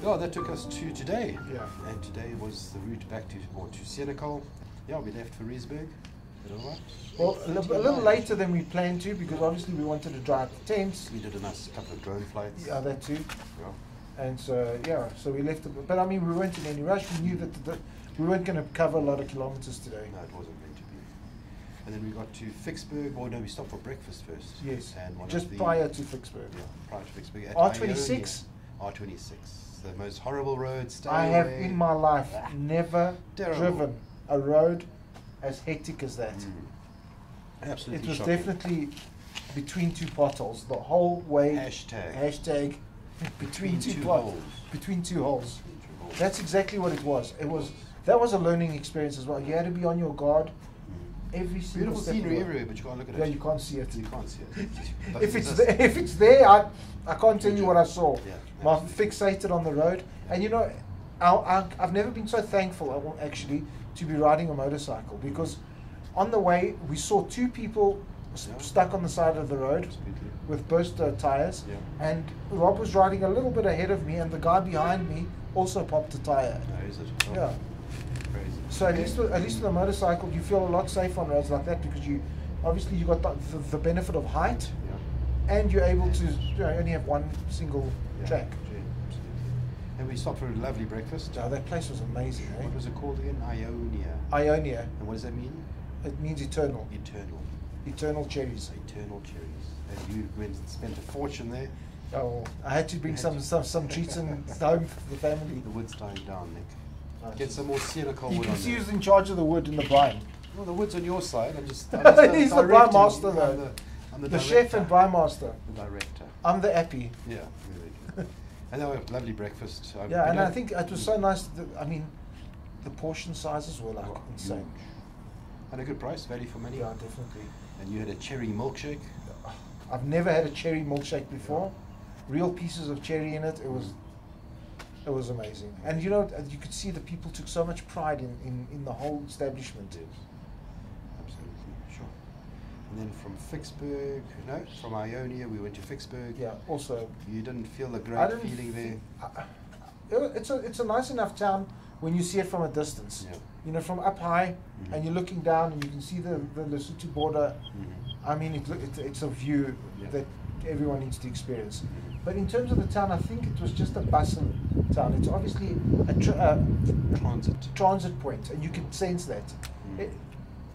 Yeah, that took us to today. Yeah. And today was the route back to Senekal. Yeah, we left Fouriesburg. Well, a little later than we planned to, because obviously we wanted to dry out the tents. We did a nice couple of drone flights. Yeah, that too. Yeah. And so, yeah, so we left it. But I mean, we weren't in any rush. We knew that we weren't going to cover a lot of kilometers today. No, it wasn't meant to be. And then we got to Fouriesburg. Oh no, we stopped for breakfast first. Yes. And just prior to Fouriesburg. Yeah, prior to Fouriesburg. At R26. R26. The most horrible road. I have in my life never driven a road as hectic as that. Absolutely. It was shocking. definitely between two potholes the whole way. Hashtag between two holes. Between two holes. That's exactly what it was. That was a learning experience as well. You had to be on your guard. Every single beautiful scenery everywhere, but you can't look at it. Yeah, you can't see it. You can't see it. If it's there, I can't tell you what I saw. Yeah, I'm fixated on the road, and you know, I've never been so thankful actually to be riding a motorcycle, because on the way we saw two people stuck on the side of the road with burst tires, and Rob was riding a little bit ahead of me, and the guy behind me also popped a tire. No, is it? Oh, yeah. Crazy. So at least with a motorcycle, you feel a lot safer on roads like that, because you got the benefit of height, and you're able to only have one single track. And we stopped for a lovely breakfast. Oh, that place was amazing. What was it called again? Ionia. Ionia. And what does that mean? It means eternal. Eternal. Eternal cherries. Eternal cherries. And you went and spent a fortune there. Oh, I had to bring some treats and home for the family. The wood's dying down, Nick. Get some more Senekal wood. You can see who's in charge of the wood and the brine. Well, the wood's on your side. He's the brine master, though. I'm the chef and brine master. The director. I'm the appy. Yeah, really. And that was a lovely breakfast. Yeah, and I think it was so nice. I mean, the portion sizes were like insane. Huge. And a good price, value for money. Yeah, definitely. And you had a cherry milkshake. I've never had a cherry milkshake before. Real pieces of cherry in it. It was amazing. And you know, you could see the people took so much pride in the whole establishment. Yes. Absolutely, sure. And then from from Ionia we went to Fouriesburg. Yeah, also. You didn't feel the great feeling there? It's a nice enough town when you see it from a distance. Yeah. You know, from up high, and you're looking down and you can see the Lesotho border. I mean, it's a view that everyone needs to experience. But in terms of the town, I think it was just a bustling town. It's obviously a transit point, and you could sense that.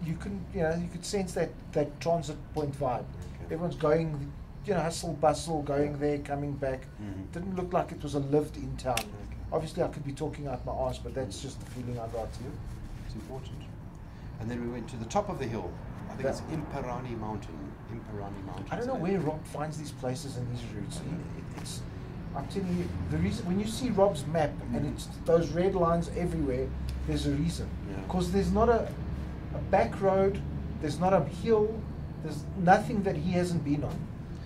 You could sense that transit point vibe. Everyone's going, hustle bustle, going there, coming back. Didn't look like it was a lived-in town. Obviously, I could be talking out my arse, but that's just the feeling I got. It's important. And then we went to the top of the hill. I think it's Imperani Mountain. I don't know where Rob finds these places and these routes. I'm telling you, the reason when you see Rob's map and it's those red lines everywhere, there's a reason. Because there's not a back road, there's not a hill, there's nothing that he hasn't been on.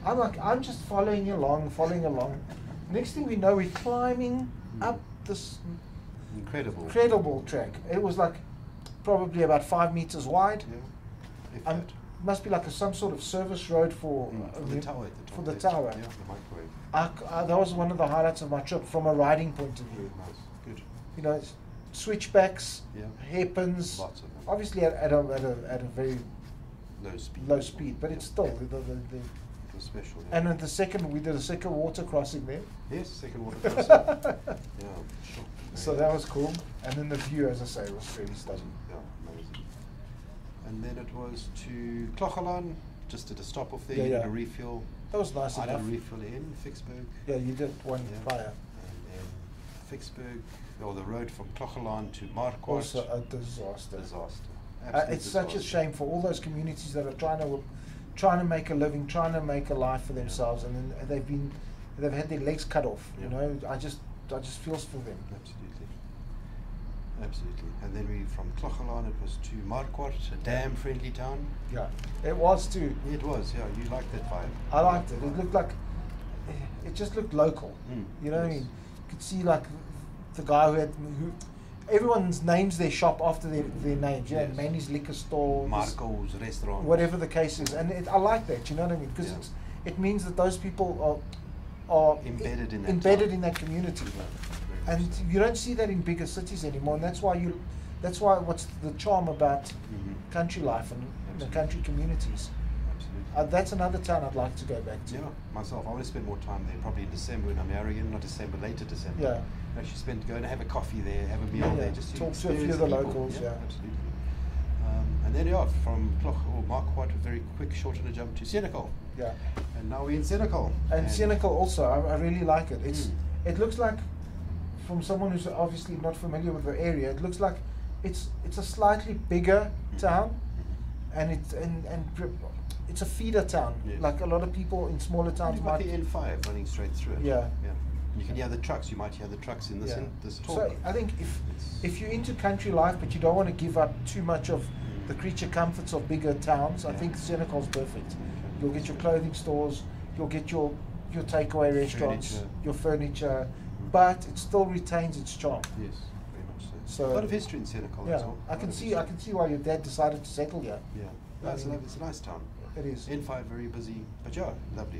I'm just following along. Next thing we know, we're climbing up this incredible track. It was like probably about 5 meters wide. Must be like some sort of service road for the tower. For the tower. Yeah, the microwave. That was one of the highlights of my trip from a riding point of view. Nice, good. You know, switchbacks, hairpins. Lots of them. Obviously at a very low speed, but it's still it was special. Yeah. And then we did a second water crossing there. Yes, second water crossing. Yeah, sure. So that was cool. And then the view, as I say, was really stunning. Yeah, amazing. And then it was to Clochelan, just did a stop off there, Yeah, you did yeah. a refuel. That was nice I did a enough. refuel in Fouriesburg. Yeah, you did one Yeah. prior. And then Fouriesburg, or the road from Clochelan to Marquardt. Also a disaster. Disaster. It's Absolute such a disaster. shame for all those communities that are trying to make a living, trying to make a life for themselves, and then they've had their legs cut off. Yeah. You know, I just feels for them. Absolutely. Absolutely. And then we, from Clochelan, it was to Marquardt, a dam-friendly town. Yeah, it was too. It was, yeah. You liked that vibe. I liked it. It looked like it just looked local. Mm, You know what I yes. mean? You could see like the guy who everyone's names their shop after their names. Yeah, Yes. Manny's liquor store, Marco's restaurant. whatever the case is, and I like that. You know what I mean? Because Yeah. it means that those people are Embedded in that embedded town. in that community. Yeah, very And much so. you don't see that in bigger cities anymore, and that's why what's the charm about Mhm. country life and the Absolutely. country communities. Absolutely. That's another town I'd like to go back to. Yeah, myself. I want to spend more time there, probably in December when I'm there again, not December, later December. Yeah. Actually go and have a coffee there, have a meal Yeah, there, just talk to a few experience of the people. locals, yeah. Absolutely. And then from Marquardt, a very quick, short and a jump to Senekal. Yeah. And now we're in Senekal. And Senekal also, I really like it. Mm. It looks like, from someone who's obviously not familiar with the area, it looks like it's a slightly bigger town, and it's a feeder town. Yes. Like a lot of people in smaller towns You've got might. the N5 running straight through it. Yeah. Yeah. You can hear the trucks. You might hear the trucks in this Yeah. this talk. So I think It's- if you're into country life but you don't want to give up too much of the creature comforts of bigger towns, I Yeah. think Senekal's perfect. You'll get your clothing stores, you'll get your takeaway restaurants, Furniture. your furniture, but it still retains its charm. Yes, very much so. So- a lot of history in Senekal Yeah, as well. I can see why your dad decided to settle here. Yeah, I it's, mean- it's a nice town. It is. N5 very busy, but yeah, lovely.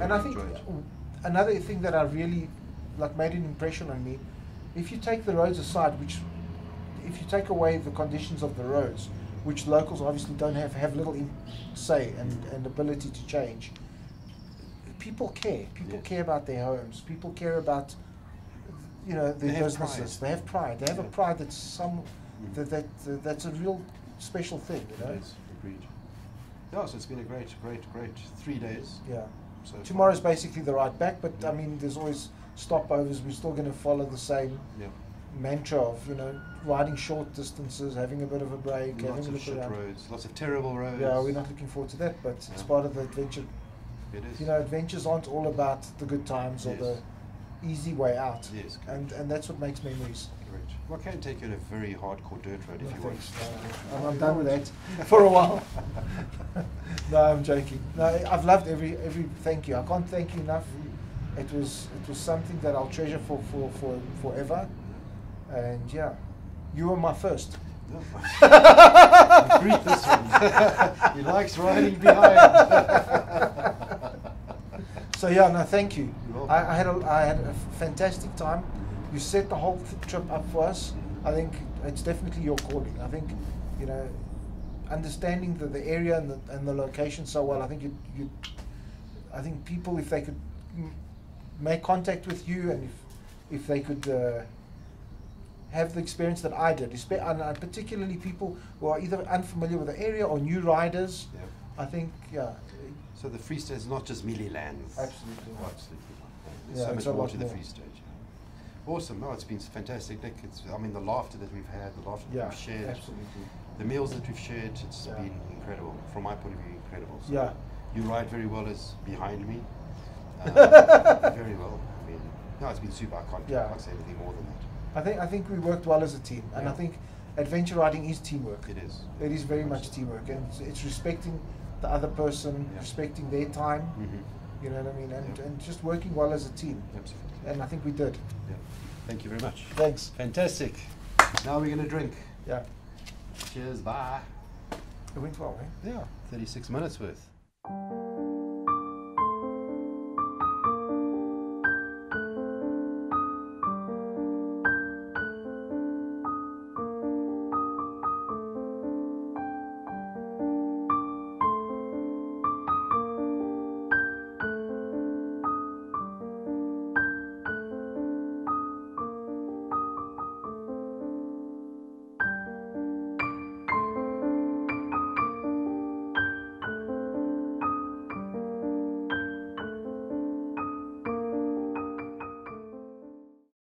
And I think Enjoyed. another thing that I really made an impression on me, if you take the roads aside, if you take away the conditions of the roads, which locals obviously don't have little say and ability to change, people care. People Yes. care about their homes. People care about their They have businesses. pride. They have pride. They have a Yeah. pride that's that's a real special thing. You know. Yes, agreed. Yeah, so it's been a great 3 days. Yeah. So far. Tomorrow's basically the ride back, but Yeah. I mean, there's always stopovers. We're still going to follow the same Yeah. mantra of riding short distances, having a bit of a break, Lots having a of look shit around. roads, lots of terrible roads. Yeah, we're not looking forward to that, but it's Yeah. part of the adventure. It is. Adventures aren't all about the good times or Yes. the easy way out. Yes, correct. and that's what makes memories. Correct. Well, I can take you on a very hardcore dirt road if No, you want. thanks. No, I'm done with that for a while. No, I'm joking. No, I've loved every. Thank you. I can't thank you enough. It was something that I'll treasure for forever. And yeah, you were my first. No. Greet this one. He likes riding behind. So yeah, no, thank you. You're welcome. I had a fantastic time. You set the whole trip up for us. I think it's definitely your calling. I think understanding the area and the location so well. I think I think people, if they could make contact with you, and if they could have the experience that I did, and particularly people who are either unfamiliar with the area or new riders, Yeah. I think So the Free State is not just merely lands. Absolutely not. Absolutely not. There's Yeah, so it's much a more lot to the more. Free State. Yeah. Awesome. No, it's been fantastic, Nick. The laughter that we've had, the laughter yeah, that we've shared, absolutely. the meals that we've shared, it's Yeah. been incredible. From my point of view, incredible. So Yeah. You ride very well as behind me. Very well. I mean, no, it's been super. I Yeah. can't say anything more than that. I think we worked well as a team, and I Yeah. think adventure riding is teamwork. It is. It is very much teamwork, and it's respecting the other person, Yeah. respecting their time. Mm-hmm. You know what I mean, Yeah. and just working well as a team. Absolutely. And I think we did. Yeah. Thank you very much. Thanks. Fantastic. Now we're going to drink. Yeah, Cheers. Bye. it went well, eh? Yeah. 36 minutes worth.